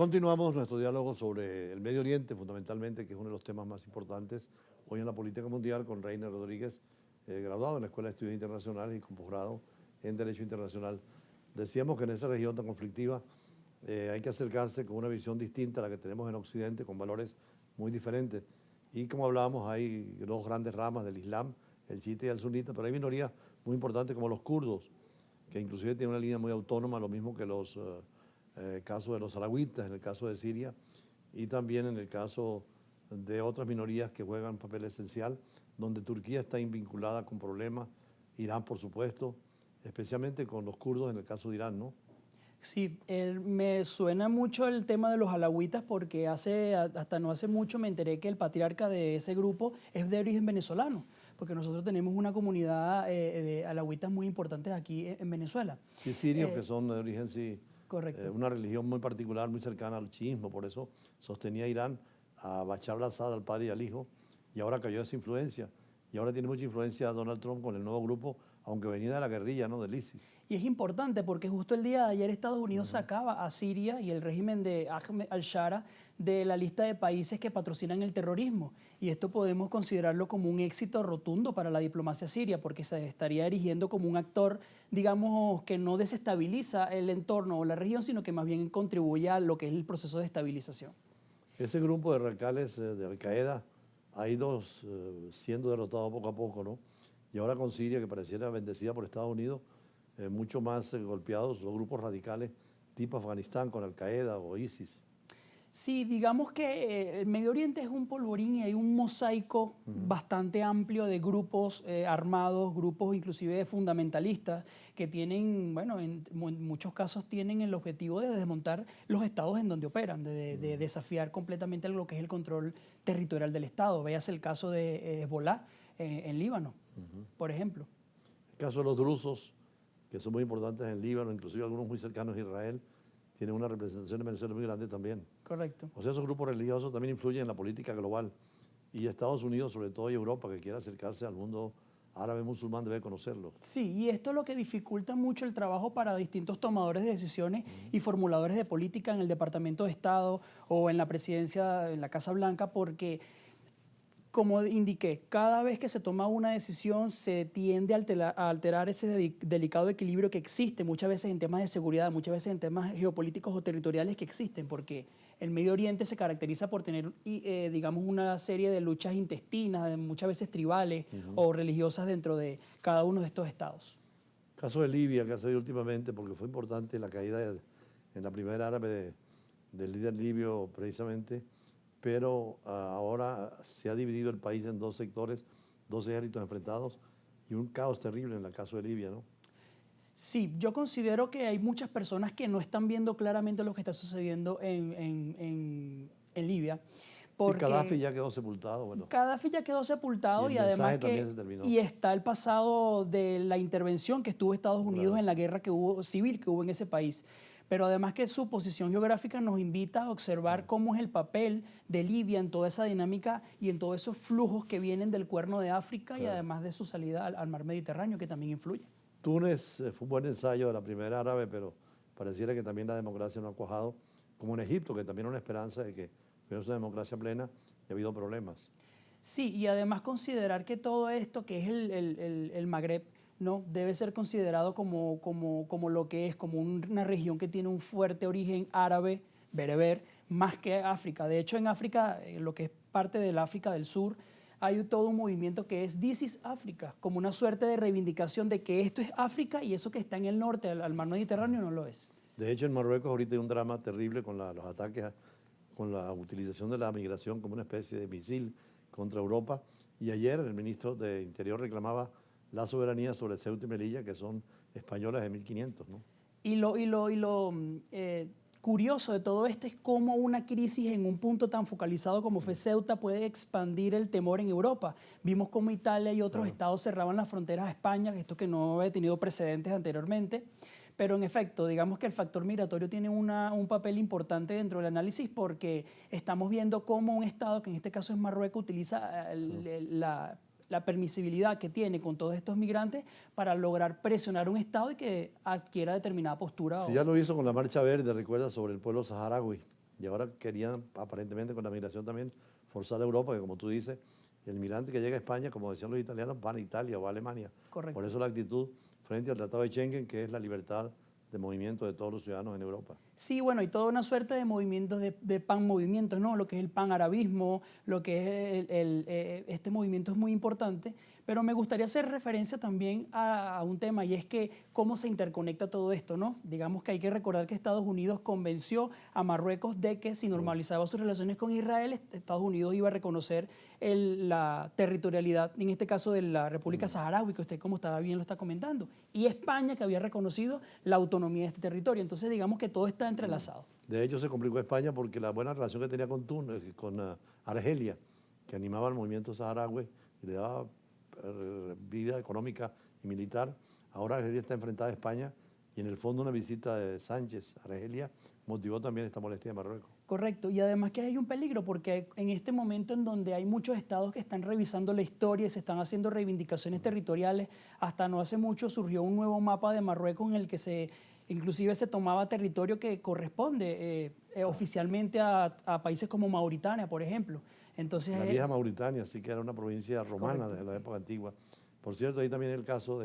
Continuamos nuestro diálogo sobre el Medio Oriente, fundamentalmente, que es uno de los temas más importantes hoy en la política mundial, con Reiner Rodríguez, graduado en la Escuela de Estudios Internacionales y con posgrado en Derecho Internacional. Decíamos que en esa región tan conflictiva hay que acercarse con una visión distinta a la que tenemos en Occidente, con valores muy diferentes. Y como hablábamos, hay dos grandes ramas del Islam, el chiita y el sunita, pero hay minorías muy importantes como los kurdos, que inclusive tienen una línea muy autónoma, lo mismo que los casos de los alawitas, en el caso de Siria, y también en el caso de otras minorías que juegan un papel esencial, donde Turquía está vinculada con problemas, Irán por supuesto, especialmente con los kurdos en el caso de Irán, ¿no? Sí, me suena mucho el tema de los alawitas porque hasta no hace mucho me enteré que el patriarca de ese grupo es de origen venezolano, porque nosotros tenemos una comunidad de alawitas muy importantes aquí en Venezuela. Sí, sirios que son de origen, sí, Correcto. una religión muy particular, muy cercana al chiismo, por eso sostenía Irán a Bashar al-Assad, al padre y al hijo, y ahora cayó esa influencia. Y ahora tiene mucha influencia Donald Trump con el nuevo grupo, aunque venía de la guerrilla, ¿no?, del ISIS. Y es importante porque justo el día de ayer Estados Unidos sacaba a Siria y el régimen de Ahmed al-Shara de la lista de países que patrocinan el terrorismo. Y esto podemos considerarlo como un éxito rotundo para la diplomacia siria porque se estaría erigiendo como un actor, digamos, que no desestabiliza el entorno o la región, sino que más bien contribuye a lo que es el proceso de estabilización. Ese grupo de radicales de Al-Qaeda ha ido siendo derrotado poco a poco, ¿no? Y ahora con Siria, que pareciera bendecida por Estados Unidos, mucho más golpeados los grupos radicales tipo Afganistán con Al-Qaeda o ISIS. Sí, digamos que el Medio Oriente es un polvorín y hay un mosaico bastante amplio de grupos armados, grupos inclusive fundamentalistas que tienen, bueno, en muchos casos tienen el objetivo de desmontar los estados en donde operan, de desafiar completamente lo que es el control territorial del estado. Véase el caso de Hezbollah en Líbano, por ejemplo. El caso de los drusos, que son muy importantes en Líbano, inclusive algunos muy cercanos a Israel, tienen una representación en Venezuela muy grande también. Correcto. O sea, esos grupos religiosos también influyen en la política global. Y Estados Unidos, sobre todo, y Europa, que quiera acercarse al mundo árabe musulmán, debe conocerlo. Sí, y esto es lo que dificulta mucho el trabajo para distintos tomadores de decisiones y formuladores de política en el Departamento de Estado o en la presidencia, en la Casa Blanca, porque, como indiqué, cada vez que se toma una decisión se tiende a alterar ese delicado equilibrio que existe muchas veces en temas de seguridad, muchas veces en temas geopolíticos o territoriales que existen, porque el Medio Oriente se caracteriza por tener, digamos, una serie de luchas intestinas, muchas veces tribales o religiosas dentro de cada uno de estos estados. El caso de Libia, que ha salido últimamente, porque fue importante la caída en la primavera árabe del líder libio, precisamente, pero ahora se ha dividido el país en dos sectores, dos ejércitos enfrentados y un caos terrible en el caso de Libia, ¿no? Sí, yo considero que hay muchas personas que no están viendo claramente lo que está sucediendo en Libia. Y Gaddafi ya quedó sepultado, bueno. Gaddafi ya quedó sepultado y y además también se terminó. y está el pasado de la intervención que estuvo Estados Unidos en la guerra que hubo, civil que hubo en ese país. Pero además que su posición geográfica nos invita a observar cómo es el papel de Libia en toda esa dinámica y en todos esos flujos que vienen del Cuerno de África y además de su salida al mar Mediterráneo, que también influye. Túnez fue un buen ensayo de la primavera árabe, pero pareciera que también la democracia no ha cuajado, como en Egipto, que también era una esperanza de que hubiera una democracia plena y ha habido problemas. Sí, y además considerar que todo esto, que es el Magreb, ¿no?, debe ser considerado como lo que es, como una región que tiene un fuerte origen árabe, bereber, más que África. De hecho, en África, lo que es parte del África del Sur, hay todo un movimiento que es This is Africa, como una suerte de reivindicación de que esto es África y eso que está en el norte, al mar Mediterráneo, no lo es. De hecho, en Marruecos ahorita hay un drama terrible con los ataques, con la utilización de la migración como una especie de misil contra Europa. Y ayer el ministro de Interior reclamaba la soberanía sobre Ceuta y Melilla, que son españolas de 1500, ¿no? Y lo curioso de todo esto es cómo una crisis en un punto tan focalizado como fue Ceuta puede expandir el temor en Europa. Vimos cómo Italia y otros estados cerraban las fronteras a España, esto que no había tenido precedentes anteriormente. Pero en efecto, digamos que el factor migratorio tiene un papel importante dentro del análisis porque estamos viendo cómo un estado, que en este caso es Marruecos, utiliza la permisibilidad que tiene con todos estos migrantes para lograr presionar un Estado y que adquiera determinada postura. Sí, ya lo hizo con la Marcha Verde, recuerda, sobre el pueblo saharaui, y ahora querían, aparentemente con la migración también, forzar a Europa, que como tú dices, el migrante que llega a España, como decían los italianos, van a Italia o a Alemania. Correcto. Por eso la actitud frente al Tratado de Schengen, que es la libertad de movimiento de todos los ciudadanos en Europa. Sí, bueno, hay toda una suerte de movimientos, de panmovimientos, ¿no? Lo que es el panarabismo, lo que es este movimiento es muy importante, pero me gustaría hacer referencia también a un tema, y es que cómo se interconecta todo esto, ¿no? Digamos que hay que recordar que Estados Unidos convenció a Marruecos de que si normalizaba sus relaciones con Israel, Estados Unidos iba a reconocer la territorialidad, en este caso de la República Saharaui, que usted como estaba bien lo está comentando, y España, que había reconocido la autonomía de este territorio. Entonces digamos que todo está entrelazado. De hecho, se complicó España porque la buena relación que tenía con Argelia, que animaba al movimiento saharaui y le daba vida económica y militar, ahora Argelia está enfrentada a España y en el fondo una visita de Sánchez a Argelia motivó también esta molestia de Marruecos. Correcto, y además que hay un peligro porque en este momento en donde hay muchos estados que están revisando la historia y se están haciendo reivindicaciones territoriales, hasta no hace mucho surgió un nuevo mapa de Marruecos en el que inclusive se tomaba territorio que corresponde oficialmente a países como Mauritania, por ejemplo. Entonces, la vieja Mauritania, sí que era una provincia romana desde la época antigua. Por cierto, ahí también el caso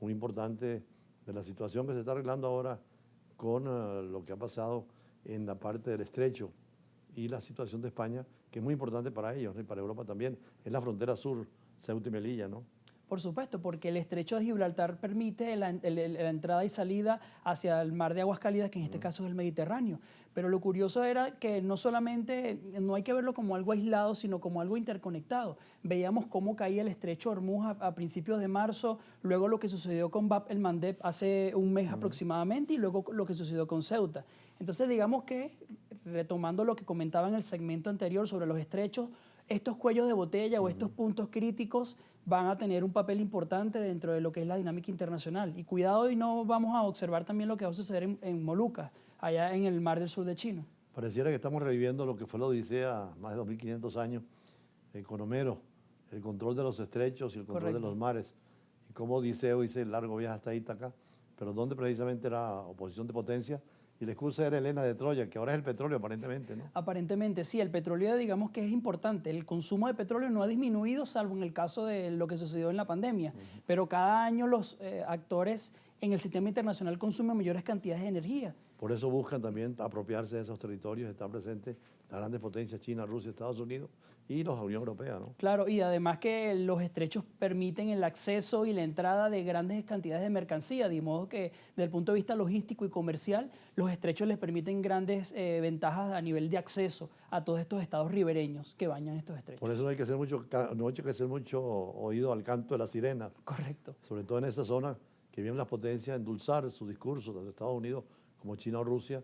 muy importante de la situación que se está arreglando ahora con lo que ha pasado en la parte del estrecho y la situación de España, que es muy importante para ellos, ¿no? Y para Europa también. Es la frontera sur, Ceuta y Melilla, ¿no? Por supuesto, porque el estrecho de Gibraltar permite la entrada y salida hacia el mar de aguas cálidas, que en este caso es el Mediterráneo. Pero lo curioso era que no solamente, no hay que verlo como algo aislado, sino como algo interconectado. Veíamos cómo caía el estrecho Hormuz a principios de marzo, luego lo que sucedió con Bab el Mandeb hace un mes aproximadamente, y luego lo que sucedió con Ceuta. Entonces digamos que, retomando lo que comentaba en el segmento anterior sobre los estrechos, estos cuellos de botella o estos puntos críticos van a tener un papel importante dentro de lo que es la dinámica internacional. Y cuidado y no vamos a observar también lo que va a suceder en Molucas, allá en el mar del sur de China. Pareciera que estamos reviviendo lo que fue la Odisea más de 2500 años con Homero, el control de los estrechos y el control de los mares. Y como Odiseo hizo el largo viaje hasta Ítaca, pero donde precisamente era oposición de potencia. Y la excusa era Helena de Troya, que ahora es el petróleo aparentemente, ¿no? Aparentemente sí, el petróleo digamos que es importante. El consumo de petróleo no ha disminuido, salvo en el caso de lo que sucedió en la pandemia. Pero cada año los actores en el sistema internacional consumen mayores cantidades de energía. Por eso buscan también apropiarse de esos territorios. Están presentes las grandes potencias, China, Rusia, Estados Unidos y la Unión Europea, ¿no? Claro, y además que los estrechos permiten el acceso y la entrada de grandes cantidades de mercancía, de modo que desde el punto de vista logístico y comercial, los estrechos les permiten grandes ventajas a nivel de acceso a todos estos estados ribereños que bañan estos estrechos. Por eso no hay que hacer mucho oído al canto de la sirena. Correcto. Sobre todo en esa zona que vienen las potencias a endulzar su discurso, tanto Estados Unidos como China o Rusia,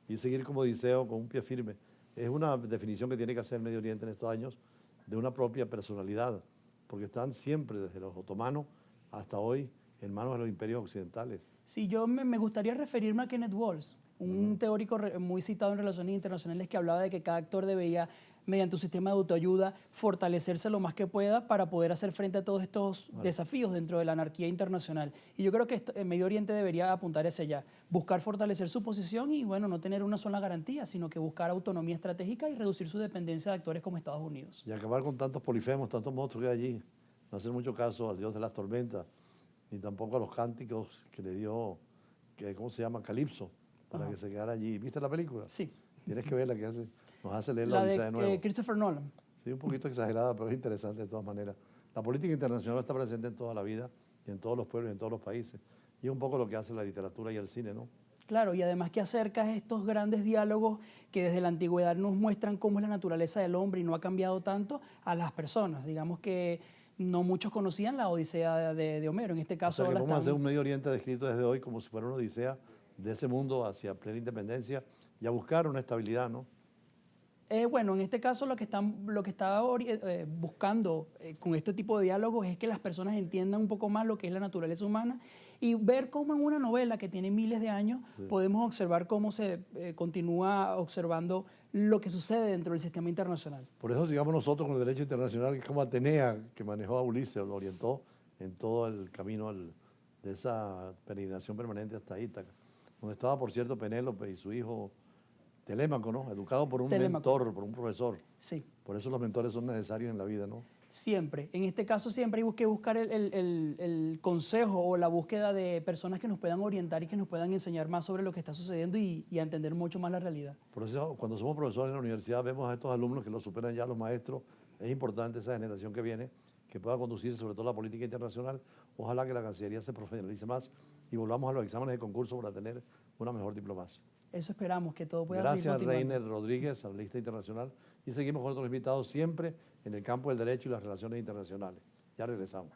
y seguir como Odiseo con un pie firme. Es una definición que tiene que hacer el Medio Oriente en estos años de una propia personalidad, porque están siempre, desde los otomanos hasta hoy, en manos de los imperios occidentales. Sí, yo me gustaría referirme a Kenneth Walsh, un teórico muy citado en relaciones internacionales que hablaba de que cada actor debería, mediante un sistema de autoayuda, fortalecerse lo más que pueda para poder hacer frente a todos estos desafíos dentro de la anarquía internacional. Y yo creo que el Medio Oriente debería apuntar hacia allá, buscar fortalecer su posición y, bueno, no tener una sola garantía, sino que buscar autonomía estratégica y reducir su dependencia de actores como Estados Unidos. Y acabar con tantos polifemos, tantos monstruos que hay allí. No hacer mucho caso al dios de las tormentas, ni tampoco a los cánticos que le dio, ¿cómo se llama? Calipso, para que se quedara allí. ¿Viste la película? Sí. Tienes que verla, nos hace leer la Odisea de nuevo. Christopher Nolan. Sí, un poquito exagerada, pero es interesante de todas maneras. La política internacional está presente en toda la vida, y en todos los pueblos y en todos los países. Y es un poco lo que hace la literatura y el cine, ¿no? Claro, y además que acerca estos grandes diálogos que desde la antigüedad nos muestran cómo es la naturaleza del hombre y no ha cambiado tanto a las personas. Digamos que no muchos conocían la Odisea de Homero, en este caso. O sea, que vamos a hacer un Medio Oriente descrito desde hoy como si fuera una odisea de ese mundo hacia plena independencia y a buscar una estabilidad, ¿no? Bueno, en este caso lo que está buscando con este tipo de diálogos es que las personas entiendan un poco más lo que es la naturaleza humana y ver cómo en una novela que tiene miles de años podemos observar cómo se continúa observando lo que sucede dentro del sistema internacional. Por eso sigamos nosotros con el derecho internacional, que es como Atenea, que manejó a Ulises, lo orientó en todo el camino de esa peregrinación permanente hasta Ítaca, donde estaba, por cierto, Penélope y su hijo Telémaco, ¿no? Educado por un Telémaco. mentor, por un profesor. Sí. Por eso los mentores son necesarios en la vida, ¿no? Siempre. En este caso siempre hay que buscar el consejo o la búsqueda de personas que nos puedan orientar y que nos puedan enseñar más sobre lo que está sucediendo y a entender mucho más la realidad. Por eso, cuando somos profesores en la universidad, vemos a estos alumnos que los superan ya los maestros. Es importante esa generación que viene, que pueda conducir sobre todo la política internacional. Ojalá que la Cancillería se profesionalice más y volvamos a los exámenes de concurso para tener una mejor diplomacia. Eso esperamos, que todo pueda seguir Gracias, continuando. Reiner Rodríguez, analista internacional. Y seguimos con otros invitados siempre en el campo del derecho y las relaciones internacionales. Ya regresamos.